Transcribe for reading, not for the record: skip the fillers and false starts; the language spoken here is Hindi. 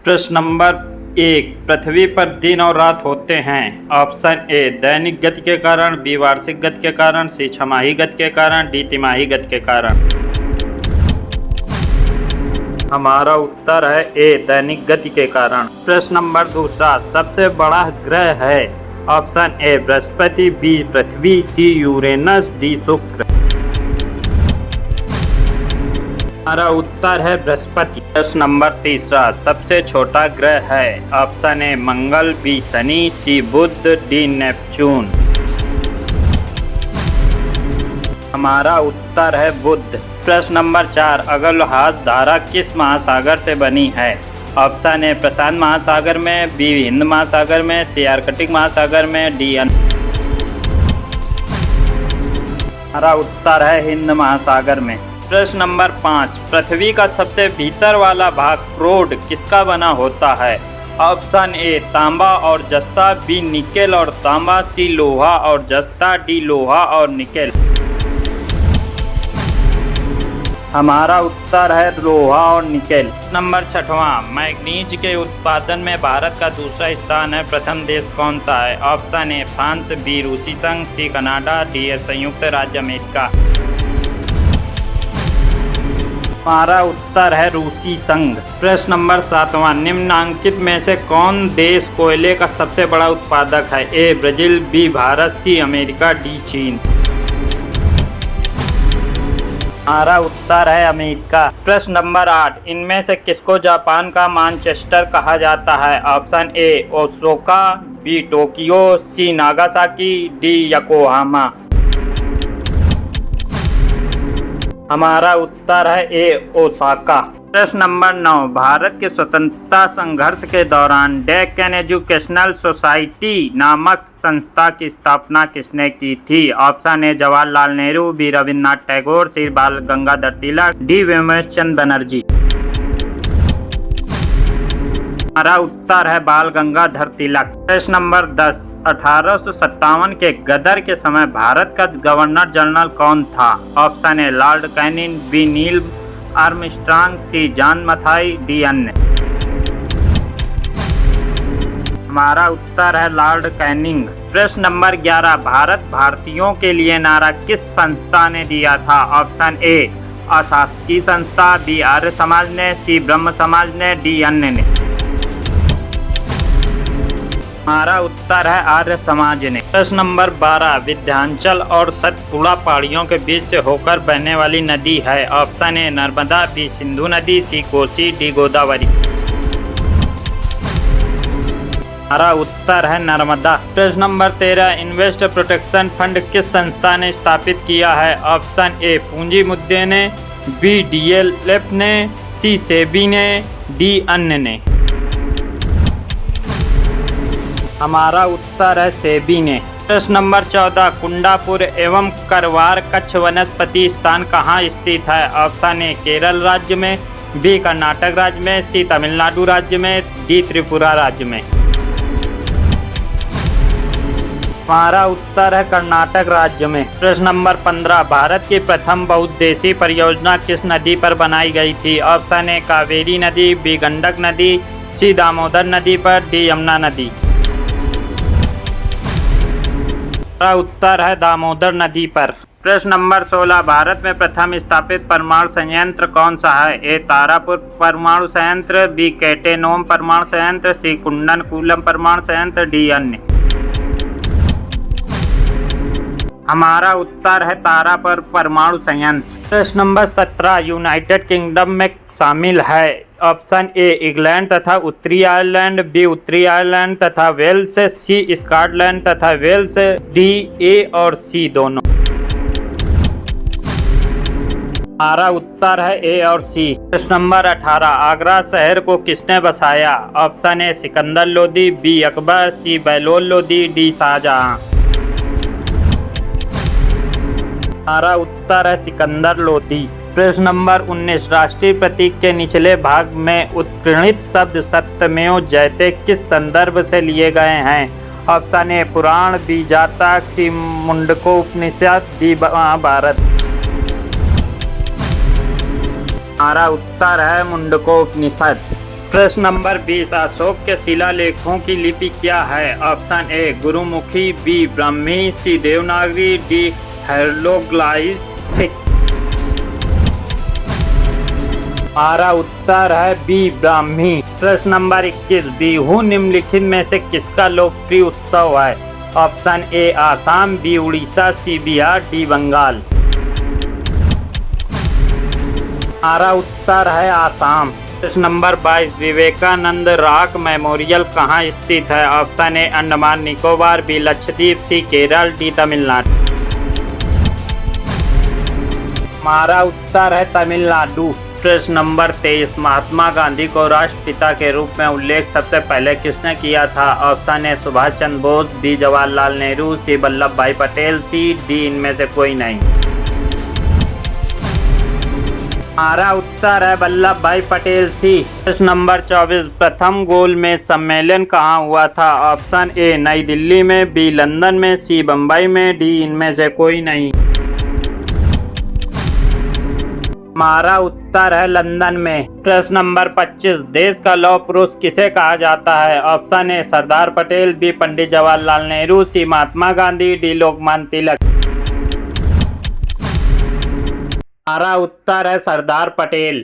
प्रश्न नंबर 1, पृथ्वी पर दिन और रात होते हैं। ऑप्शन ए दैनिक गति के कारण, बी वार्षिक गति के कारण, सी छमाही गति के कारण, डी तिमाही गति के कारण। हमारा उत्तर है ए दैनिक गति के कारण। प्रश्न नंबर 2, सबसे बड़ा ग्रह है। ऑप्शन ए बृहस्पति, बी पृथ्वी, सी यूरेनस, डी शुक्र। हमारा उत्तर है बृहस्पति। प्रश्न नंबर 3, सबसे छोटा ग्रह है। ऑप्शन ए मंगल, बी शनि, सी बुध, डी नेपच्यून। हमारा उत्तर है बुध। प्रश्न नंबर 4, अगलहाज धारा किस महासागर से बनी है। ऑप्शन ए प्रशांत महासागर में, बी हिंद महासागर में, सी आर्कटिक महासागर में, डी हमारा उत्तर है हिंद महासागर में। प्रश्न नंबर 5, पृथ्वी का सबसे भीतर वाला भाग क्रोड किसका बना होता है। ऑप्शन ए तांबा और जस्ता, बी निकेल और तांबा, सी लोहा और जस्ता, डी लोहा और निकेल। हमारा उत्तर है लोहा और निकेल। नंबर 6, मैग्नीज के उत्पादन में भारत का दूसरा स्थान है। प्रथम देश कौन सा है। ऑप्शन ए फ्रांस, बी रूसी संघ, सी कनाडा, डी संयुक्त राज्य अमेरिका। हमारा उत्तर है रूसी संघ। प्रश्न नंबर 7, निम्नांकित में से कौन देश कोयले का सबसे बड़ा उत्पादक है। A Brazil, B Bharat, C America, D चीन। हमारा उत्तर है अमेरिका। प्रश्न नंबर 8, इनमें से किसको जापान का मैनचेस्टर कहा जाता है। Option A Osaka, B Tokyo, C Nagasaki, D Yokohama. हमारा उत्तर है ए ओसाका। प्रश्न नंबर 9, भारत के स्वतंत्रता संघर्ष के दौरान डेक्कन एजुकेशनल सोसाइटी नामक संस्था की स्थापना किसने की थी। Option A Jawaharlal Nehru, B Rabindranath Tagore, C Bal Gangadhar Tilak, D Womesh Chandra Banerjee. हमारा उत्तर है बाल गंगाधर तिलक। प्रश्न नंबर 10, 1857 के गदर के समय भारत का गवर्नर जनरल कौन था। Option A Lord Canning, B Neil Armstrong, C John Mathai, D अन्य। हमारा उत्तर है लॉर्ड कैनिंग। प्रश्न नंबर 11, भारत भारतीयों के लिए नारा किस संस्था ने दिया था। ऑप्शन ए अशासकीय संस्था, बी आर्य समाज ने, सी ब्रह्म समाज ने, डी अन्य ने। हमारा उत्तर है आर्य समाज ने। प्रश्न नंबर 12, विंध्याचल और सतपुड़ा पहाड़ियों के बीच से होकर बहने वाली नदी है। Option A Narmada, B Sindhu नदी, सी कोसी, डी गोदावरी। हमारा उत्तर है नर्मदा। प्रश्न नंबर 13, इन्वेस्ट प्रोटेक्शन फंड किस संस्था ने स्थापित किया है। ऑप्शन ए पूंजी मुद्दे ने, बी डीएलएफ ने, सी सेबी ने, डी अन्य ने। हमारा उत्तर है सेबी ने। प्रश्न नंबर 14, कुंडापुर एवं करवार कच्छ वनस्पति स्थान कहाँ स्थित है। ऑप्शन ए केरल राज्य में, बी कर्नाटक राज्य में, सी तमिलनाडु राज्य में, डी त्रिपुरा राज्य में। हमारा उत्तर है कर्नाटक राज्य में। प्रश्न नंबर 15, भारत की प्रथम बहुउद्देशीय परियोजना किस नदी पर बनाई गई थी। ऑप्शन ए कावेरी नदी, बी गंडक नदी, सी दामोदर नदी पर, डी यमुना नदी। हमारा उत्तर है दामोदर नदी पर। प्रश्न नंबर 16, भारत में प्रथम स्थापित परमाणु संयंत्र कौन सा है। ए तारापुर परमाणु संयंत्र, बी कैटेनोम परमाणु संयंत्र, सी कुंडनकुलम परमाणु संयंत्र, डी अन्य। हमारा उत्तर है तारापुर परमाणु संयंत्र। प्रश्न नंबर 17, यूनाइटेड किंगडम में शामिल है। ऑप्शन ए इंग्लैंड तथा उत्तरी आयरलैंड, बी उत्तरी आयरलैंड तथा वेल्स, सी स्कॉटलैंड तथा वेल्स, डी ए और सी दोनों। हमारा उत्तर है ए और सी। प्रश्न नंबर 18, आगरा शहर को किसने बसाया। Option A Sikandar Lodi, B Akbar, C Bahlol Lodi, D Shahjahan. हमारा उत्तर है सिकंदर लोदी। प्रश्न नंबर 19, राष्ट्रीय प्रतीक के निचले भाग में उत्कीर्णित शब्द सत्यमेव जयते किस संदर्भ से लिए गए हैं। ऑप्शन ए पुराण, बी जातक, सी मुंडकोपनिषद, डी महाभारत। हमारा उत्तर है मुंडकोपनिषद। प्रश्न नंबर 20 अशोक के शिलालेखों की लिपि क्या है? Option A Gurmukhi, B Brahmi, C Devanagari, D hieroglyphics. हमारा उत्तर है बी ब्राह्मी। प्रश्न नंबर 21 बिहू निम्नलिखित में से किसका लोकप्रिय उत्सव है? Option A Assam, B Orissa, C Bihar, D Bengal. हमारा उत्तर है आसाम। प्रश्न नंबर 22 विवेकानंद रॉक मेमोरियल कहाँ स्थित है? Option A Andaman Nicobar, B Lakshadweep, C Kerala, D Tamil Nadu. हमारा उत्तर है तमिलनाडु। प्रश्न नंबर 23 महात्मा गांधी को राष्ट्रपिता के रूप में उल्लेख सबसे पहले किसने किया था? Option A Subhash Chandra Bose, B Jawaharlal Nehru, C Vallabh Bhai Patel, C D इनमें से कोई नहीं। हमारा उत्तर है वल्लभ भाई पटेल, सी। प्रश्न नंबर 24 प्रथम गोलमेज सम्मेलन कहाँ हुआ था? ऑप्शन ए नई दिल्ली में, बी लंदन में, सी बम्बई में, डी इनमें से कोई नहीं। हमारा उत्तर है लंदन में। प्रश्न नंबर 25 देश का लौह पुरुष किसे कहा जाता है? Option A Sardar Patel, B Pandit Jawaharlal Nehru, C Mahatma Gandhi, D Lokmanya Tilak. हमारा उत्तर है सरदार पटेल।